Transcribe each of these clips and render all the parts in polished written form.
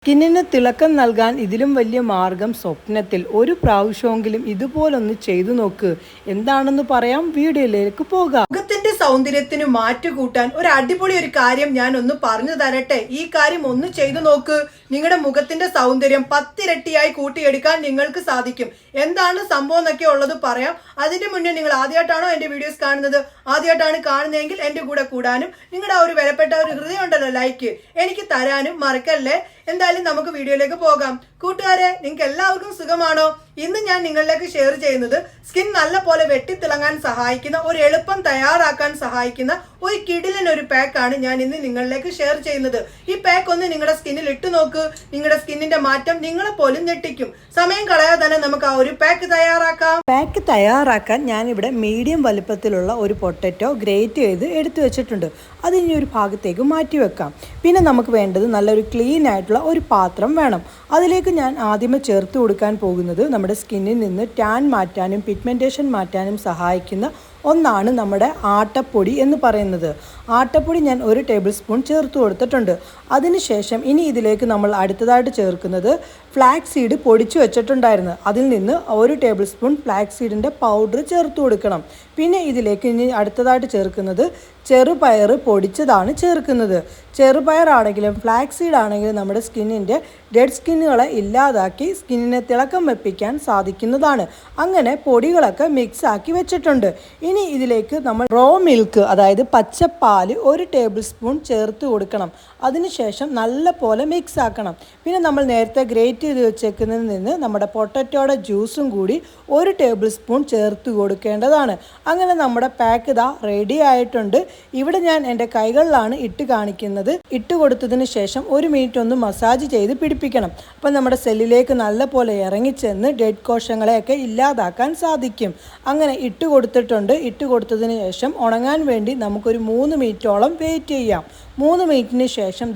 സ്കിന്നിന് തിളക്കം നൽകാൻ ഇതിലും വലിയ മാർഗം സ്വപ്നത്തിൽ ഒരു പ്രാവശ്യമെങ്കിലും ഇതുപോലൊന്ന് ചെയ്തു നോക്ക്. എന്താണെന്ന് പറയാം, വീഡിയോയിലേക്ക് പോകാം. മുഖത്തിന്റെ സൗന്ദര്യത്തിന് മാറ്റുകൂട്ടാൻ ഒരു അടിപൊളി കാര്യം ഞാൻ ഒന്ന് പറഞ്ഞു തരട്ടെ. ഈ കാര്യം ഒന്ന് ചെയ്തു നോക്ക്. നിങ്ങളുടെ മുഖത്തിന്റെ സൗന്ദര്യം 10 ഇരട്ടിയായി കൂട്ടിയെടുക്കാൻ നിങ്ങൾക്ക് സാധിക്കും. എന്താണ് സംഭവം എന്നൊക്കെ ഉള്ളത് പറയാം. അതിന്റെ മുന്നേ നിങ്ങൾ ആദ്യമായിട്ടാണോ എന്റെ വീഡിയോസ് കാണുന്നത്? ആദ്യമായിട്ടാണ് കാണുന്നതെങ്കിൽ എന്റെ കൂടെ കൂടാനും നിങ്ങളുടെ ആ ഒരു വിലപ്പെട്ട ഒരു ഹൃദയം ഉണ്ടല്ലോ ലൈക്ക് എനിക്ക് തരാനും മറക്കല്ലേ. എന്തായാലും നമുക്ക് വീഡിയോയിലേക്ക് പോകാം. കൂട്ടുകാരെ, നിങ്ങൾക്ക് എല്ലാവർക്കും സുഖമാണോ? ഇന്ന് ഞാൻ നിങ്ങളിലേക്ക് ഷെയർ ചെയ്യുന്നത് സ്കിൻ നല്ല പോലെ വെട്ടിത്തിളങ്ങാൻ സഹായിക്കുന്ന, ഒരു എളുപ്പം തയ്യാറാക്കാൻ സഹായിക്കുന്ന ഒരു കിടിലൻ ഒരു പാക്കാണ് ഞാൻ ഇന്ന് നിങ്ങളിലേക്ക് ഷെയർ ചെയ്യുന്നത്. ഈ പാക്ക് ഒന്ന് നിങ്ങളുടെ സ്കിന്നിൽ ഇട്ടു നോക്ക്. നിങ്ങളുടെ സ്കിന്നിന്റെ മാറ്റം നിങ്ങളെ പോലും ഞെട്ടിക്കും. സമയം കളയാതെ തന്നെ നമുക്ക് ആ ഒരു പാക്ക് തയ്യാറാക്കാം. പാക്ക് തയ്യാറാക്കാൻ ഞാൻ ഇവിടെ മീഡിയം വലുപ്പത്തിലുള്ള ഒരു പൊട്ടറ്റോ ഗ്രേറ്റ് ചെയ്ത് എടുത്തു വെച്ചിട്ടുണ്ട്. അത് ഇനി ഒരു ഭാഗത്തേക്ക് മാറ്റി വെക്കാം. പിന്നെ നമുക്ക് വേണ്ടത് നല്ലൊരു ക്ലീൻ ആയിട്ടുള്ള ഒരു പാത്രം വേണം. അതിലേക്ക് ഞാൻ ആദ്യമേ ചേർത്ത് കൊടുക്കാൻ പോകുന്നത് നമ്മുടെ സ്കിന്നിൽ നിന്ന് ടാൻ മാറ്റാനും പിഗ്മെന്റേഷൻ മാറ്റാനും സഹായിക്കുന്ന ഒന്നാണ് നമ്മുടെ ആട്ടപ്പൊടി എന്ന് പറയുന്നത്. ആട്ടപ്പൊടി ഞാൻ 1 ടേബിൾ സ്പൂൺ ചേർത്ത് കൊടുത്തിട്ടുണ്ട്. അതിനുശേഷം ഇനി ഇതിലേക്ക് നമ്മൾ അടുത്തതായിട്ട് ചേർക്കുന്നത് ഫ്ലാക്സ് സീഡ് പൊടിച്ചു വെച്ചിട്ടുണ്ടായിരുന്നു. അതിൽ നിന്ന് 1 ടേബിൾ സ്പൂൺ ഫ്ലാക്സ് സീഡിൻ്റെ പൗഡർ ചേർത്ത് കൊടുക്കണം. പിന്നെ ഇതിലേക്ക് ഇനി അടുത്തതായിട്ട് ചേർക്കുന്നത് ചെറുപയർ പൊടിച്ചതാണ് ചേർക്കുന്നത്. ചെറുപയറാണെങ്കിലും ഫ്ലാക്സ് സീഡ് ആണെങ്കിലും നമ്മുടെ സ്കിന്നിൻ്റെ ഡെഡ് സ്കിന്നുകളെ ഇല്ലാതാക്കി സ്കിന്നിനെ തിളക്കം വെപ്പിക്കാൻ സാധിക്കുന്നതാണ്. അങ്ങനെ പൊടികളൊക്കെ മിക്സ് ആക്കി വെച്ചിട്ടുണ്ട്. ഇനി ഇതിലേക്ക് നമ്മൾ റോ മിൽക്ക്, അതായത് പച്ചപ്പാല് 1 ടേബിൾ സ്പൂൺ ചേർത്ത് കൊടുക്കണം. അതിനുശേഷം നല്ല പോലെ മിക്സ് ആക്കണം. പിന്നെ നമ്മൾ നേരത്തെ ഗ്രേറ്റ് ചെയ്ത് വെച്ചേക്കുന്നതിൽ നിന്ന് നമ്മുടെ പൊട്ടറ്റോയുടെ ജ്യൂസും കൂടി 1 ടേബിൾ സ്പൂൺ ചേർത്ത് കൊടുക്കേണ്ടതാണ്. അങ്ങനെ നമ്മുടെ പാക്ക് ഇതാ റെഡി ആയിട്ടുണ്ട്. ഇവിടെ ഞാൻ എൻ്റെ കൈകളിലാണ് ഇട്ട് കാണിക്കുന്നത്. ഇട്ട് കൊടുത്തതിന് ശേഷം 1 മിനിറ്റ് ഒന്ന് മസാജ് ചെയ്ത് പിടിപ്പിക്കണം. അപ്പം നമ്മുടെ സെല്ലിലേക്ക് നല്ല പോലെ ഇറങ്ങിച്ചെന്ന് ഡെഡ് കോശങ്ങളെയൊക്കെ ഇല്ലാതാക്കാൻ സാധിക്കും. അങ്ങനെ ഇട്ട് കൊടുത്തിട്ടുണ്ട്. ഇട്ട് കൊടുത്തതിന് ശേഷം ഉണങ്ങാൻ വേണ്ടി നമുക്കൊരു 3 മിനിറ്റോളം വെയിറ്റ് ചെയ്യാം. 3 മിനിറ്റിന് ശേഷം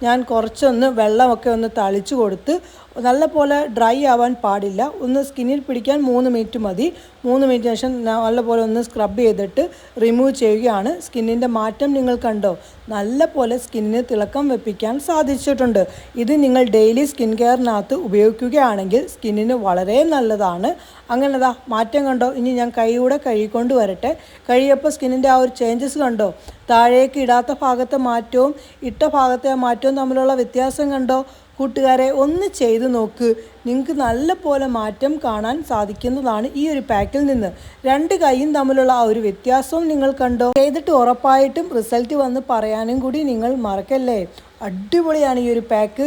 ഞാൻ കുറച്ചൊന്ന് വെള്ളമൊക്കെ ഒന്ന് തളിച്ചു കൊടുത്ത്, നല്ല പോലെ ഡ്രൈ ആവാൻ പാടില്ല, ഒന്ന് സ്കിന്നിൽ പിടിക്കാൻ 3 മിനിറ്റ് മതി. 3 മിനിറ്റിന് ശേഷം നല്ലപോലെ ഒന്ന് സ്ക്രബ് ചെയ്തിട്ട് റിമൂവ് ചെയ്യുകയാണ്. സ്കിന്നിൻ്റെ മാറ്റം നിങ്ങൾ കണ്ടോ? നല്ല പോലെ സ്കിന്നിന് തിളക്കം വെപ്പിക്കാൻ സാധിച്ചിട്ടുണ്ട്. ഇത് നിങ്ങൾ ഡെയിലി സ്കിൻ കെയറിനകത്ത് ഉപയോഗിക്കുകയാണെങ്കിൽ സ്കിന്നിന് വളരെ നല്ലതാണ്. അങ്ങനെ മാറ്റം കണ്ടോ? ഇനി ഞാൻ കൈയൂടെ കഴുകിക്കൊണ്ട് വരട്ടെ. കഴിയപ്പോൾ സ്കിന്നിൻ്റെ ആ ഒരു ചേഞ്ചസ് കണ്ടോ? താഴേക്ക് ഇടാത്ത ഭാഗത്തെ മാറ്റവും ഇട്ട ഭാഗത്തെ മാറ്റവും തമ്മിലുള്ള വ്യത്യാസം കണ്ടോ? കൂട്ടുകാരെ, ഒന്ന് ചെയ്തു നോക്ക്. നിങ്ങൾക്ക് നല്ല പോലെ മാറ്റം കാണാൻ സാധിക്കുന്നതാണ് ഈ ഒരു പാക്കിൽ നിന്ന്. 2 കൈയും തമ്മിലുള്ള ആ ഒരു വ്യത്യാസവും നിങ്ങൾ കണ്ടോ? ചെയ്തിട്ട് ഉറപ്പായിട്ടും റിസൾട്ട് വന്ന് പറയാനും കൂടി നിങ്ങൾ മറക്കല്ലേ. അടിപൊളിയാണ് ഈ ഒരു പാക്ക്.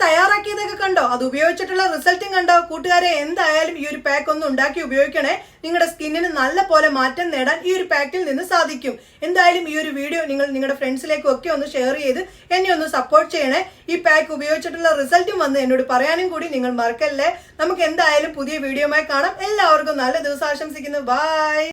തയ്യാറാക്കിയതൊക്കെ കണ്ടോ? അത് ഉപയോഗിച്ചിട്ടുള്ള റിസൾട്ടും കണ്ടോ? കൂട്ടുകാരെ, എന്തായാലും ഈ ഒരു പാക്ക് ഒന്ന് ഉണ്ടാക്കി ഉപയോഗിക്കണേ. നിങ്ങളുടെ സ്കിന്നിന് നല്ല പോലെ മാറ്റം നേടാൻ ഈ ഒരു പാക്കിൽ നിന്ന് സാധിക്കും. എന്തായാലും ഈ ഒരു വീഡിയോ നിങ്ങൾ നിങ്ങളുടെ ഫ്രണ്ട്സിലേക്കും ഒക്കെ ഒന്ന് ഷെയർ ചെയ്ത് എന്നെ ഒന്ന് സപ്പോർട്ട് ചെയ്യണേ. ഈ പാക്ക് ഉപയോഗിച്ചിട്ടുള്ള റിസൾട്ടും വന്ന് എന്നോട് പറയാനും കൂടി നിങ്ങൾ മറക്കല്ലേ. നമുക്ക് എന്തായാലും പുതിയ വീഡിയോയുമായി കാണാം. എല്ലാവർക്കും നല്ല ദിവസം ആശംസിക്കുന്നു. ബൈ.